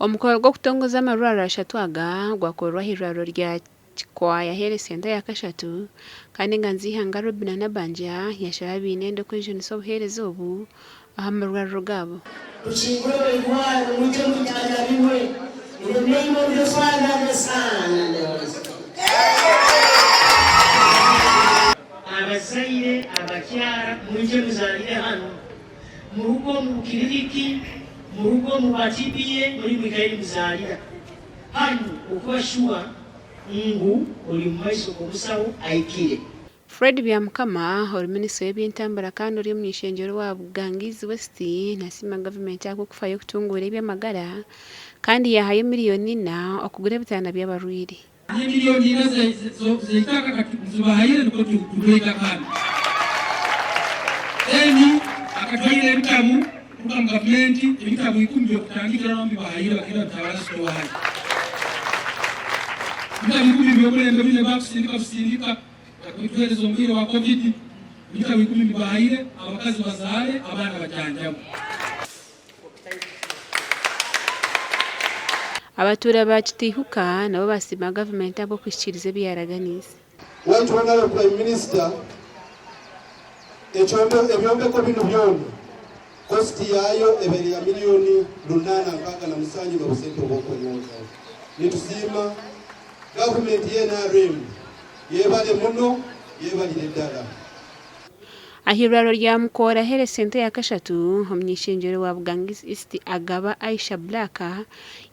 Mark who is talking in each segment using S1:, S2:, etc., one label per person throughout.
S1: Omukolo gw'okutongoza amarwariro ashatwaga gwakorwa ah'irwariro rya Kikwaya Health Center ya Kashatu kandi Enganzi ihanga Robina Nabanja yashaba abaine endokwejonesa obuheereza obu aha marwariro gaabo.
S2: Tushingure bigwana muje mujajabirwe in the name of the Father, the Son and the Holy Spirit. Abazaire abakyara muje muzalire hano mu rugo mu kiririki mu rugo mu batibiye muri Mikaeli muzalira hano okubashuwa ngu uri mu maiso k'omusawo aikire.
S1: Fred Byamukama ori minisitiri w'ebyentambara kandi ori omu ishengero wa Bugangizi West nasima gavumenti akukufayo okutunguura eby'amagara kandi yahayo miriyooni 4 okugura ebitanda by'abarwaire.
S3: Miriyooni 4 zitaka katubahaire niko tukuleka kandi akatwaire ebitabu kuba mu gavumenti ebitabu 10 byokutandikira nombi bahaire bakira tabala sitowahayi ibitabu 10 byomulembe bine bakusindika kutuhereza omubiri wa covid ibitabu 10 bibahaire abakazi bazaale abaana bajanjabu.
S1: Abatura ba Kitihuka nabo basima gavumenti abo kwishikiriza ebyaraganiza.
S4: Waitu wanawe Prime Minister ebyombeko bino byona kosti yayo eberi ya miriyooni 8.7 n'obusente obw'okweyonja. Nitusima gavumenti y'NRM yebale muno yebalire ddala.
S1: Ah'irwariro rya Mukora Health Center ya Kashatu omunyeshengero wa Bugangizi East Agaba Aisha Black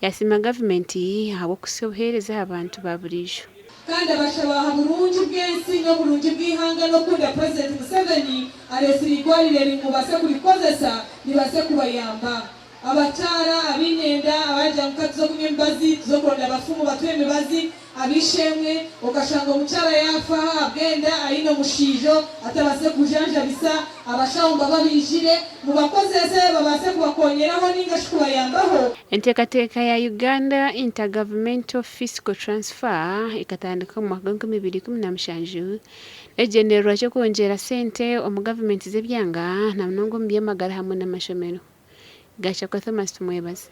S1: yasima gavumenti habw'okusa obuheereza abantu ba burijo.
S5: Kandi abashabaha bulungi bw'ensi n'obulungi bw'ihanga n'okunda President Museveni alesirigwalire limubase kulikozesa libase kubayamba. Abakyala ab'imyenda abaja mu kati z'okunywa emibazi z'okulonda abafumu batwe emibazi abishemwe okashanga omukyala yafa agenda ayina omushiijo atabase kujanjabisa abashawo nga babijire mubakozese babase kubakonyeraho ningashi kubayambaho.
S1: Enteekateeka ya Uganda Intergovernmental Fiscal Transfer ikatandika mu mwaka 2017 egendererwa kyo kwongerera sente omu gavumenti z'ebyanga na munonga mu by'amagara hamwe n'amashomero. Gacha kwa Thomas Mwebazi.